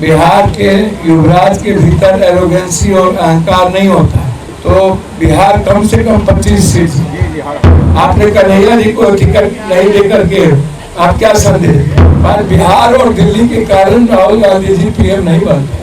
बिहार के युवराज के भीतर एरोगेंसी और अहंकार नहीं होता, तो बिहार कम से कम 25 सीट। आपने कन्हैया जी को टिकट नहीं देकर के आप क्या संदेश? पर बिहार और दिल्ली के कारण राहुल गांधी जी पीएम नहीं बनते।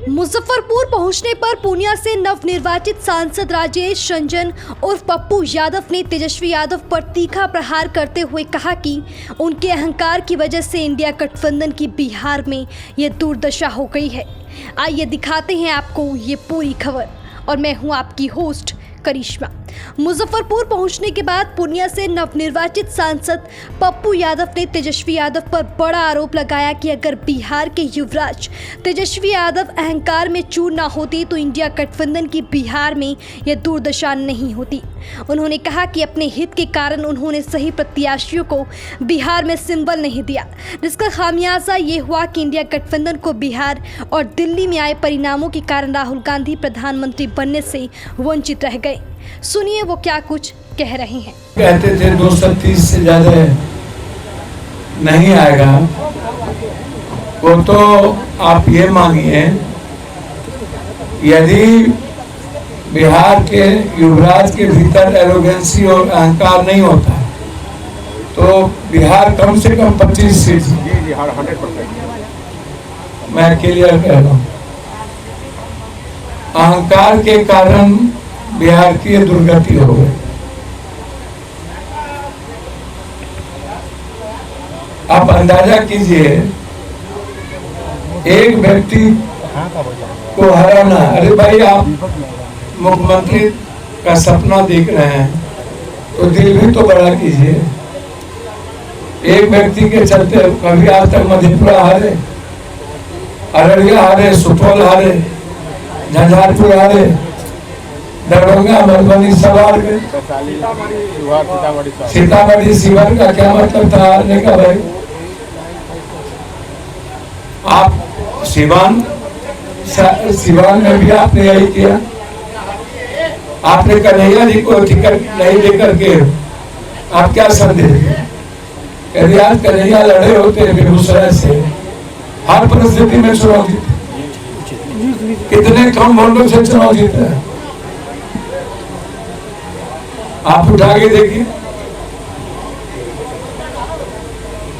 मुजफ्फरपुर पहुंचने पर पूर्णिया से नवनिर्वाचित सांसद राजेश रंजन उर्फ पप्पू यादव ने तेजस्वी यादव पर तीखा प्रहार करते हुए कहा कि उनके अहंकार की वजह से इंडिया गठबंधन की बिहार में ये दुर्दशा हो गई है। आइए दिखाते हैं आपको ये पूरी खबर, और मैं हूं आपकी होस्ट करिश्मा। मुजफ्फरपुर पहुंचने के बाद पूर्णिया से नवनिर्वाचित सांसद पप्पू यादव ने तेजस्वी यादव पर बड़ा आरोप लगाया कि अगर बिहार के युवराज तेजस्वी यादव अहंकार में चूर ना होती तो इंडिया गठबंधन की बिहार में यह दुर्दशा नहीं होती। उन्होंने कहा कि अपने हित के कारण उन्होंने सही प्रत्याशियों को बिहार में सिंबल नहीं दिया, जिसका खामियाजा ये हुआ कि इंडिया गठबंधन को बिहार और दिल्ली में आए परिणामों के कारण राहुल गांधी प्रधानमंत्री बनने से वंचित रह गए। सुनिए वो क्या कुछ कह रहे हैं। कहते थे 230 से ज्यादा नहीं आएगा, वो तो आप ये मांगिए, यदि बिहार के युवराज के भीतर एरोगेंसी और अहंकार नहीं होता तो बिहार कम से कम 25 सीट। बिहार 100%। मैं क्लियर कह रहा हूँ, अहंकार के कारण बिहार की दुर्गति हो गई। आप अंदाजा कीजिए, एक व्यक्ति को हराना, अरे भाई आप मुख्यमंत्री का सपना देख रहे हैं तो दिल भी तो बड़ा कीजिए। एक व्यक्ति के चलते कभी आज तक मधेपुरा हारे, अररिया हारे, सुपौल हारे, झंझारपुर हारे, दरभंगा, मधुबनी सब हार गए। सीतामढ़ी शिवर का क्या मतलब था हारने का? भाई आप सिवान में भी आपने यही किया। आपने कन्हैया जी को टिकट नहीं देकर के आप क्या संदेश दिए? यदि आज कन्हैया लड़े होते बेगूसराय से, हर परिस्थिति में चुनाव जीते, कितने कम वोटों से चुनाव जीते हैं आप उठा के देखिए।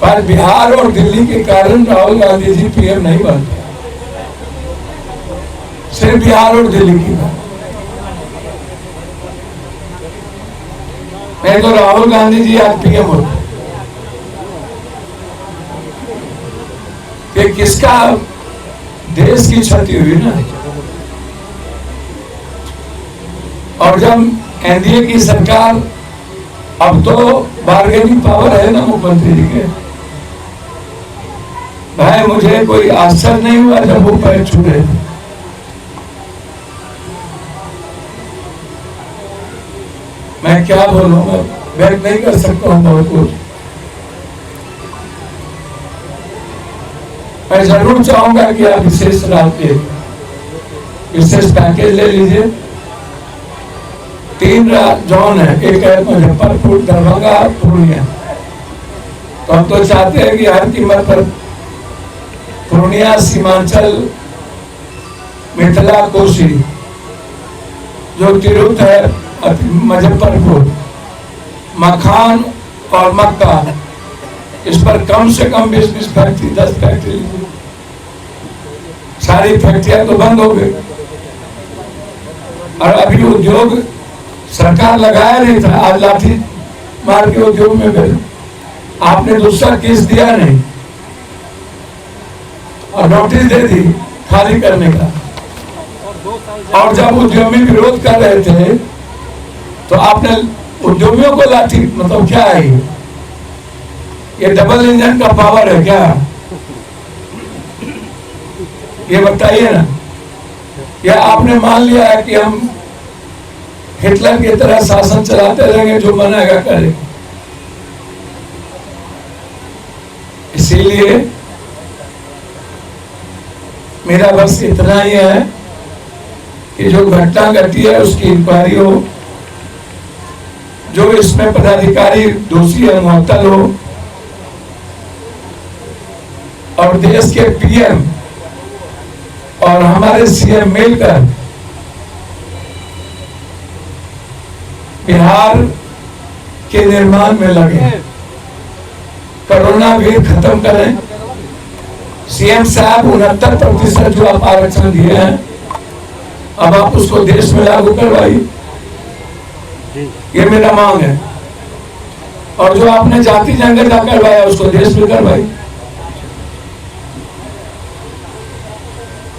पर बिहार और दिल्ली के कारण राहुल गांधी जी पीएम नहीं बनते। सिर्फ बिहार और दिल्ली की बात, नहीं तो राहुल गांधी जी आज पीएम होते। कि किसका देश की क्षति हुई ना। और जब एनडीए की सरकार, अब तो बार्गेनिंग पावर है ना मुख्यमंत्री जी के, भाई मुझे कोई आश्चर्य नहीं हुआ जब वो पैर छू रहे थे। मैं क्या बोलूं, मैं व्यक्त नहीं कर सकता हूं बहुत कुछ। मैं जरूर चाहूंगा कि आप विशेष राहत, विशेष पैकेज ले लीजिए। 3 जोन है, एक है मुजफ्फरपुर, दरभंगा, पूर्णिया। तो हम तो चाहते हैं कि हर कीमत पर पूर्णिया, सीमांचल, मिथिला, कोसी, जो तिरुत है, मुजफ्फरपुर, मखान और मक्का, इस पर कम से कम 20 फैक्ट्री, 10 फैक्ट्री। सारी फैक्ट्रियां तो बंद हो गई और अभी उद्योग सरकार लगाया नहीं था, आज लाठी मार के उद्योग में गए। आपने दूसरा केस दिया नहीं और नोटिस दे दी खाली करने का। और जब उद्यमी विरोध कर रहे थे तो आपने उद्यमियों को लाठी, मतलब क्या है ये डबल इंजन का पावर है क्या? ये बताइए ना। या आपने मान लिया है कि हम हिटलर की तरह शासन चलाते रहेंगे, जो मनाएगा करें। इसीलिए मेरा बस इतना ही है कि जो घटना घटी है उसकी इंक्वायरी हो, जो इसमें पदाधिकारी दोषी है मुअत्तल हो, और देश के पीएम और हमारे सीएम मिलकर बिहार के निर्माण में लगे, कोरोना भी खत्म करें। सीएम साहब 69% जो आप आरक्षण दिए हैं, अब आप उसको देश में लागू करवाइए, ये मेरा मांग है। और जो आपने जाति जनगणना करवाया उसको देश में करवाइए,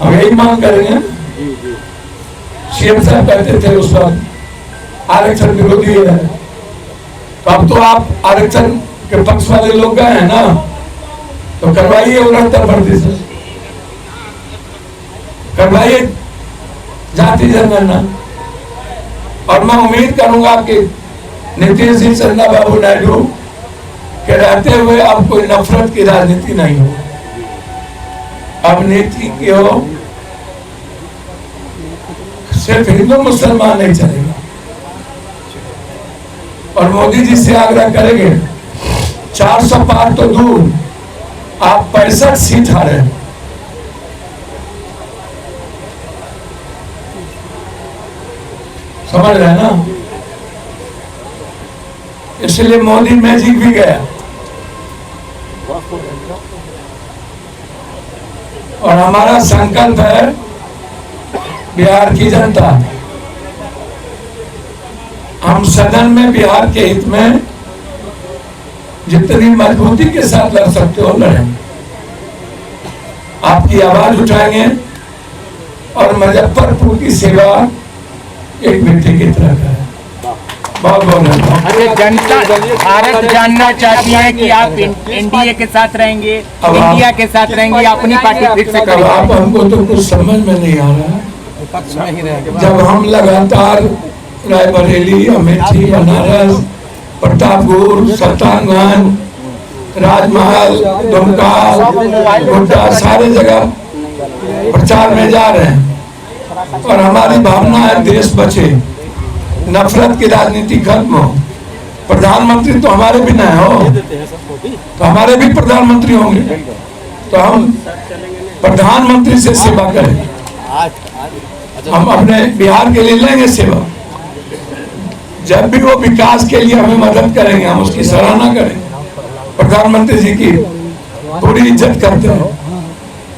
हम यही मांग करेंगे। सीएम साहब कहते थे उस वक्त आरक्षण विरोधी है, तो अब तो आप आरक्षण के पक्ष वाले लोग गए हैं ना, तो करवाइए 69%, करवाइए जाति जनगणना। और मैं उम्मीद करूंगा कि नीतीश जी, चंद्रबाबू नायडू के रहते हुए अब कोई नफरत की राजनीति नहीं हो, अब नीति की हो, सिर्फ हिंदू मुसलमान नहीं चलेगा। और मोदी जी से आग्रह करेंगे, 400 पार तो दूर, आप 65 सीट हारे, समझ रहे हैं ना? इसलिए मोदी मैजिक भी गया। और हमारा संकल्प है बिहार की जनता, हम सदन में बिहार के हित में जितनी मजबूती के साथ लड़ सकते हो लड़ेंगे, आपकी आवाज उठाएंगे। और मुजफ्फरपुर की सेवा एक बेटे की तरह है। बहुत बहुत धन्यवाद। जनता भारत जानना चाहती है कि आप एनडीए के साथ रहेंगे, इंडिया के साथ रहेंगे, अपनी पार्टी फिर से करेंगे। आप हमको तो कुछ समझ में नहीं आ रहा। जब हम लगातार रायबरेली, अमेठी, बनारस, प्रतापगढ़, सत्तागंज, राजमहल, दुमका, गोड्डा, सारे जगह प्रचार में जा रहे हैं, और हमारी भावना है देश बचे, नफरत की राजनीति खत्म हो। प्रधानमंत्री तो हमारे भी न हो, तो हमारे भी प्रधानमंत्री होंगे, तो हम प्रधानमंत्री से सेवा करें। हम अपने बिहार के लिए लेंगे सेवा, जब भी वो विकास के लिए हमें मदद करेंगे हम उसकी सराहना करें। प्रधानमंत्री जी की पूरी इज्जत करते हैं।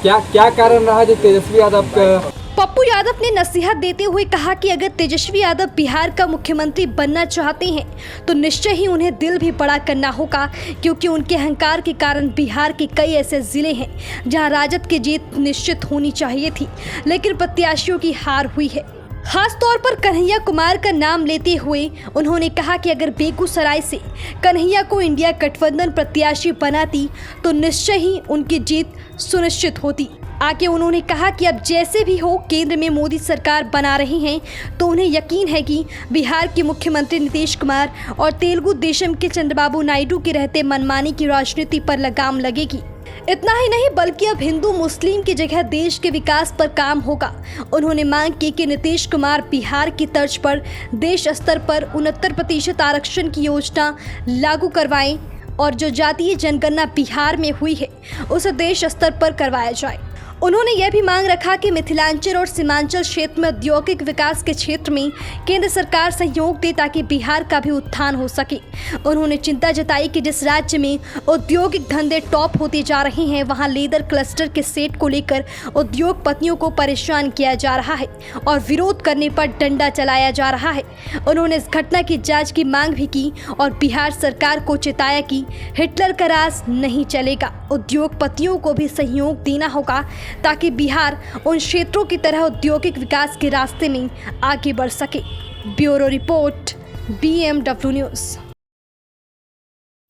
क्या कारण रहा जो तेजस्वी यादव का? पप्पू यादव ने नसीहत देते हुए कहा कि अगर तेजस्वी यादव बिहार का मुख्यमंत्री बनना चाहते हैं तो निश्चय ही उन्हें दिल भी बड़ा करना होगा, क्योंकि उनके अहंकार के कारण बिहार के कई ऐसे जिले हैं जहां राजद की जीत निश्चित होनी चाहिए थी, लेकिन प्रत्याशियों की हार हुई है। खास तौर पर कन्हैया कुमार का नाम लेते हुए उन्होंने कहा कि अगर बेगूसराय से कन्हैया को इंडिया गठबंधन प्रत्याशी बनाती तो निश्चय ही उनकी जीत सुनिश्चित होती। आगे उन्होंने कहा कि अब जैसे भी हो केंद्र में मोदी सरकार बना रहे हैं तो उन्हें यकीन है कि बिहार के मुख्यमंत्री नीतीश कुमार और तेलुगु देशम के चंद्रबाबू नायडू के रहते मनमानी की राजनीति पर लगाम लगेगी। इतना ही नहीं बल्कि अब हिंदू मुस्लिम की जगह देश के विकास पर काम होगा। उन्होंने मांग की कि नीतीश कुमार बिहार की तर्ज पर देश स्तर पर 69% आरक्षण की योजना लागू करवाएं और जो जातीय जनगणना बिहार में हुई है उसे देश स्तर पर करवाया जाए। उन्होंने यह भी मांग रखा कि मिथिलांचल और सीमांचल क्षेत्र में औद्योगिक विकास के क्षेत्र में केंद्र सरकार सहयोग दे ताकि बिहार का भी उत्थान हो सके। उन्होंने चिंता जताई कि जिस राज्य में औद्योगिक धंधे टॉप होते जा रहे हैं वहां लेदर क्लस्टर के सेट को लेकर उद्योगपतियों को परेशान किया जा रहा है और विरोध करने पर डंडा चलाया जा रहा है। उन्होंने इस घटना की जाँच की मांग भी की और बिहार सरकार को चेताया कि हिटलर का राज नहीं चलेगा, उद्योगपतियों को भी सहयोग देना होगा ताकि बिहार उन क्षेत्रों की तरह औद्योगिक विकास के रास्ते में आगे बढ़ सके। Bureau report, BMW news.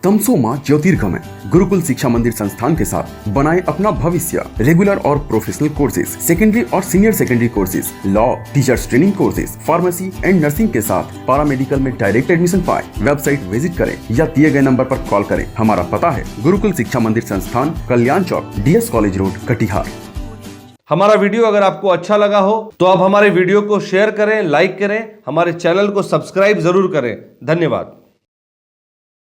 तमसोमा ज्योतिर्गमय गुरुकुल शिक्षा मंदिर संस्थान के साथ बनाए अपना भविष्य। रेगुलर और प्रोफेशनल कोर्सेज, सेकेंडरी और senior secondary courses, law, teachers training courses, pharmacy and nursing के साथ पैरामेडिकल में डायरेक्ट एडमिशन पाए। वेबसाइट विजिट करें या दिए गए नंबर पर कॉल करें। हमारा पता है गुरुकुल शिक्षा मंदिर संस्थान, कल्याण चौक, DS कॉलेज रोड, कटिहार। हमारा वीडियो अगर आपको अच्छा लगा हो तो आप हमारे वीडियो को शेयर करें, लाइक करें, हमारे चैनल को सब्सक्राइब जरूर करें। धन्यवाद।